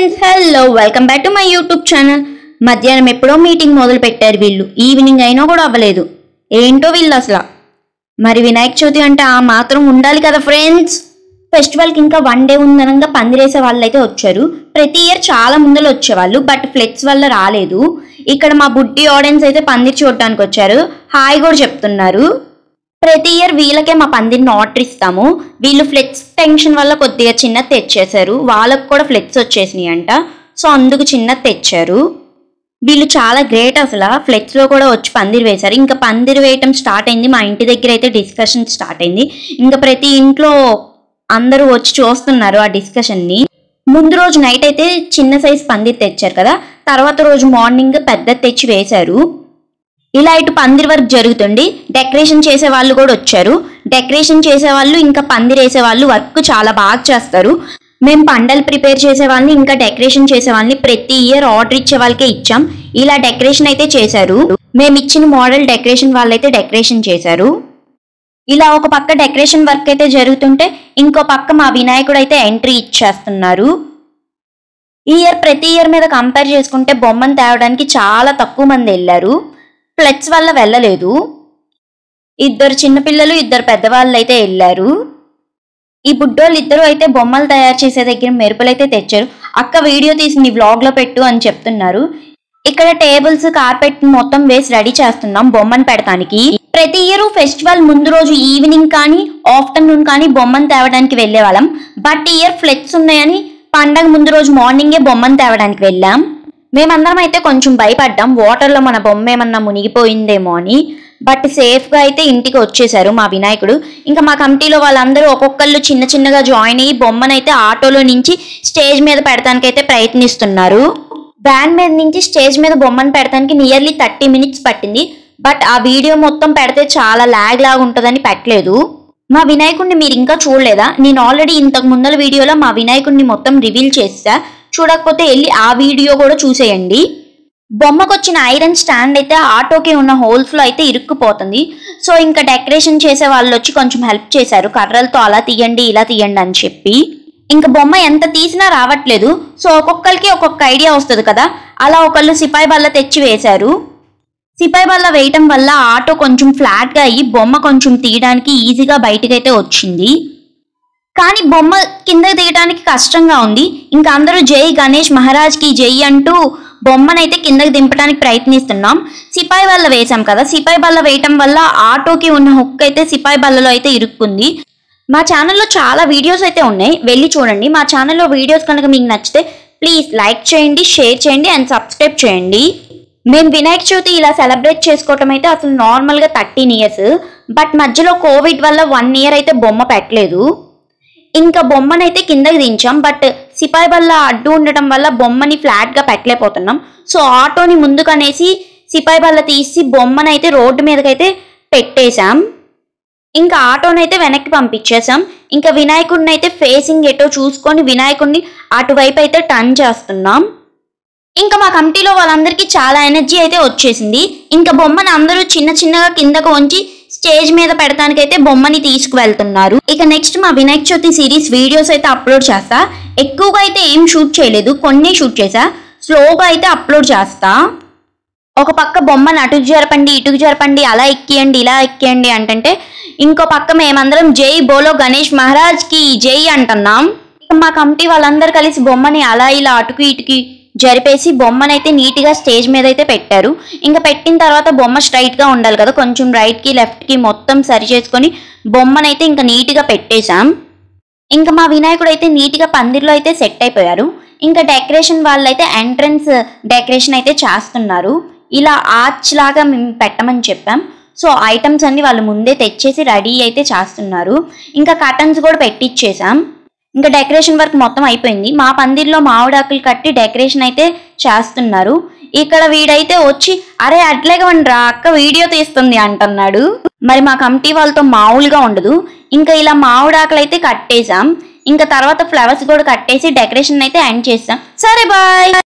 Friends hello welcome back to my YouTube channel. మధ్యాహ్నం ఎప్పుడో meeting మొదలు పెట్టారు వీళ్ళు, ఈవినింగ్ అయినా కూడా అవ్వలేదు. ఏంటో వీళ్ళు అసలు. మరి వినాయక చవితి అంటే ఆ మాత్రం ఉండాలి కదా ఫ్రెండ్స్. ఫెస్టివల్కి ఇంకా 1 డే ఉందనంగా పందిరేసే వాళ్ళు అయితే వచ్చారు. ప్రతి ఇయర్ చాలా ముందలు వచ్చేవాళ్ళు, బట్ ఫ్లెక్స్ వల్ల రాలేదు. ఇక్కడ మా బుడ్డి ఆడియన్స్ అయితే పందిరి చూడటానికి వచ్చారు, హాయ్ కూడా చెప్తున్నారు. ప్రతి ఇయర్ వీళ్ళకే మా పందిరిని ఆర్డర్ ఇస్తాము. వీళ్ళు ఫ్లెక్స్ టెన్షన్ వల్ల కొద్దిగా చిన్నది తెచ్చేశారు, వాళ్ళకు కూడా ఫ్లెక్స్ వచ్చేసినాయి అంట. సో అందుకు చిన్నది తెచ్చారు. వీళ్ళు చాలా గ్రేట్ అసలు. ఫ్లెక్స్లో కూడా వచ్చి పందిరి వేశారు. ఇంకా పందిరి వేయటం స్టార్ట్ అయింది. మా ఇంటి దగ్గర అయితే డిస్కషన్ స్టార్ట్ అయింది. ఇంకా ప్రతి ఇంట్లో అందరూ వచ్చి చూస్తున్నారు ఆ డిస్కషన్ని. ముందు రోజు నైట్ అయితే చిన్న సైజ్ పందిరి తెచ్చారు కదా, తర్వాత రోజు మార్నింగ్ పెద్ద తెచ్చి వేశారు. ఇలా ఇటు పందిరి వర్క్ జరుగుతుంది. డెకరేషన్ చేసే వాళ్ళు కూడా వచ్చారు. డెకరేషన్ చేసే వాళ్ళు ఇంకా పందిరి వేసే వాళ్ళు వర్క్ చాలా బాగా చేస్తారు. మేము పండలు ప్రిపేర్ చేసే వాళ్ళని ఇంకా డెకరేషన్ చేసే వాళ్ళని ప్రతి ఇయర్ ఆర్డర్ ఇచ్చే వాళ్ళకే ఇచ్చాం. ఇలా డెకరేషన్ అయితే చేశారు. మేము ఇచ్చిన మోడల్ డెకరేషన్ వాళ్ళైతే డెకరేషన్ చేశారు. ఇలా ఒక పక్క డెకరేషన్ వర్క్ అయితే జరుగుతుంటే ఇంకో పక్క మా వినాయకుడు అయితే ఎంట్రీ ఇచ్చేస్తున్నారు. ఈ ఇయర్ ప్రతి ఇయర్ మీద కంపేర్ చేసుకుంటే బొమ్మను తేవడానికి చాలా తక్కువ మంది వెళ్ళారు. ఫ్లెక్స్ వల్ల వెళ్ళలేదు. 2 చిన్నపిల్లలు 2 పెద్దవాళ్ళు అయితే వెళ్ళారు. ఈ బుడ్డోళ్ళు 2 అయితే బొమ్మలు తయారు చేసే దగ్గర మెరుపులు అయితే తెచ్చారు. అక్క వీడియో తీసి నీ వ్లాగ్ లో పెట్టు అని చెప్తున్నారు. ఇక్కడ టేబుల్స్ కార్పెట్ మొత్తం వేసి రెడీ చేస్తున్నాం బొమ్మను పెడతానికి. ప్రతి ఇయర్ ఫెస్టివల్ ముందు రోజు ఈవినింగ్ కానీ ఆఫ్టర్నూన్ కానీ బొమ్మను తేవడానికి వెళ్ళే వాళ్ళం. బట్ ఈ ఇయర్ ఫ్లెక్స్ ఉన్నాయని పండగ ముందు రోజు మార్నింగే బొమ్మను తేవడానికి వెళ్ళాం. మేమందరం అయితే కొంచెం భయపడ్డాం, వాటర్లో మన బొమ్మ ఏమన్నా మునిగిపోయిందేమో అని. బట్ సేఫ్గా అయితే ఇంటికి వచ్చేసారు మా వినాయకుడు. ఇంకా మా కమిటీలో వాళ్ళందరూ ఒక్కొక్కళ్ళు చిన్న చిన్నగా జాయిన్ అయ్యి బొమ్మనైతే ఆటోలో నుంచి స్టేజ్ మీద పెడతానికైతే ప్రయత్నిస్తున్నారు. వ్యాన్ మీద నుంచి స్టేజ్ మీద బొమ్మను పెడతానికి నియర్లీ 30 minutes పట్టింది. బట్ ఆ వీడియో మొత్తం పెడితే చాలా లాగ్ లాగా ఉంటుందని పెట్టలేదు. మా వినాయకుడిని మీరు ఇంకా చూడలేదా? నేను ఆల్రెడీ ఇంతకు ముందల వీడియోలో మా వినాయకుడిని మొత్తం రివీల్ చేసా. చూడకపోతే వెళ్ళి ఆ వీడియో కూడా చూసేయండి. బొమ్మకు వచ్చిన ఐరన్ స్టాండ్ అయితే ఆటోకి ఉన్న హోల్స్ లో అయితే ఇరుక్కుపోతుంది. సో ఇంకా డెకరేషన్ చేసే వాళ్ళు వచ్చి కొంచెం హెల్ప్ చేశారు, కర్రలతో అలా తీయండి ఇలా తీయండి అని చెప్పి. ఇంకా బొమ్మ ఎంత తీసినా రావట్లేదు. సో ఒక్కొక్కరికి ఒక్కొక్క ఐడియా వస్తుంది కదా, అలా ఒకళ్ళు సిపాయి బల్ల తెచ్చి వేశారు. సిపాయి బల్ల వేయటం వల్ల ఆటో కొంచెం ఫ్లాట్ గా అయ్యి బొమ్మ కొంచెం తీయడానికి ఈజీగా బయటకైతే వచ్చింది. కానీ బొమ్మ కిందకి తీయడానికి కష్టంగా ఉంది. ఇంకా అందరూ జై గణేష్ మహారాజ్కి జై అంటూ బొమ్మనైతే కిందకి దింపడానికి ప్రయత్నిస్తున్నాం. సిపాయి బల్ల వేసాం కదా, సిపాయి బల్ల వేయటం వల్ల ఆటోకి ఉన్న హుక్ అయితే సిపాయి బల్లలో అయితే ఇరుక్కుంది. మా ఛానల్లో చాలా వీడియోస్ అయితే ఉన్నాయి, వెళ్ళి చూడండి. మా ఛానల్లో వీడియోస్ కనుక మీకు నచ్చితే ప్లీజ్ లైక్ చేయండి, షేర్ చేయండి అండ్ సబ్స్క్రైబ్ చేయండి. మేము వినాయక చవితి ఇలా సెలబ్రేట్ చేసుకోవటం అయితే అసలు నార్మల్గా 13 years. బట్ మధ్యలో కోవిడ్ వల్ల 1 year అయితే బొమ్మ పెట్టలేదు. ఇంకా బొమ్మనైతే కిందకి దించాం. బట్ సిపాయి బల్ల అడ్డు ఉండటం వల్ల బొమ్మని ఫ్లాట్గా పెట్టలేకపోతున్నాం. సో ఆటోని ముందుకనేసి సిపాయి బల్ల తీసి బొమ్మనైతే రోడ్డు మీదకైతే పెట్టేశాం. ఇంకా ఆటోనైతే వెనక్కి పంపించేసాం. ఇంకా వినాయకుడిని అయితే ఫేసింగ్ ఎటో చూసుకొని వినాయకుడిని అటువైపు అయితే టర్న్ చేస్తున్నాం. ఇంకా మా కమిటీలో వాళ్ళందరికీ చాలా ఎనర్జీ అయితే వచ్చేసింది. ఇంకా బొమ్మని అందరూ చిన్న చిన్నగా కిందకు వంచి స్టేజ్ మీద పెడతానికైతే బొమ్మని తీసుకువెళ్తున్నారు. ఇక నెక్స్ట్ మా వినాయక చవితి సిరీస్ వీడియోస్ అయితే అప్లోడ్ చేస్తా. ఎక్కువగా అయితే ఏం షూట్ చేయలేదు, కొన్ని షూట్ చేసా. స్లోగా అయితే అప్లోడ్ చేస్తా. ఒక పక్క బొమ్మను అటుకు జరపండి ఇటుకు జరపండి, అలా ఎక్కియండి ఇలా ఎక్కియండి అంటే ఇంకో పక్క మేమందరం జై బోలో గణేష్ మహారాజ్కి జై అంటున్నాం. ఇక మా కమిటీ వాళ్ళందరూ కలిసి బొమ్మని అలా ఇలా అటుకు ఇటుకి జరిపేసి బొమ్మనైతే నీట్గా స్టేజ్ మీద అయితే పెట్టారు. ఇంకా పెట్టిన తర్వాత బొమ్మ స్ట్రైట్గా ఉండాలి కదా, కొంచెం రైట్కి లెఫ్ట్కి మొత్తం సరి చేసుకొని బొమ్మనైతే ఇంకా నీట్గా పెట్టేశాం. ఇంకా మా వినాయకుడు అయితే నీట్గా పందిరిలో అయితే సెట్ అయిపోయారు. ఇంకా డెకరేషన్ వాళ్ళు అయితే ఎంట్రన్స్ డెకరేషన్ అయితే చేస్తున్నారు. ఇలా ఆర్చ్ లాగా మేము పెట్టమని చెప్పాం. సో ఐటమ్స్ అన్ని వాళ్ళు ముందే తెచ్చేసి రెడీ అయితే చేస్తున్నారు. ఇంకా కర్టన్స్ కూడా పెట్టిచ్చేసాం. ఇంకా డెకరేషన్ వర్క్ మొత్తం అయిపోయింది. మా పందిరిలో మామిడాకులు కట్టి డెకరేషన్ అయితే చేస్తున్నారు. ఇక్కడ వీడైతే వచ్చి అరే అట్లేగవండ్రా అక్క వీడియో తీస్తుంది అంటున్నాడు. మరి మా కమిటీ వాళ్ళతో మామూలుగా ఉండదు. ఇంకా ఇలా మామిడాకులు అయితే కట్టేసాం. ఇంకా తర్వాత ఫ్లవర్స్ కూడా కట్టేసి డెకరేషన్ అయితే ఎండ్ చేసాం. సరే బాయ్.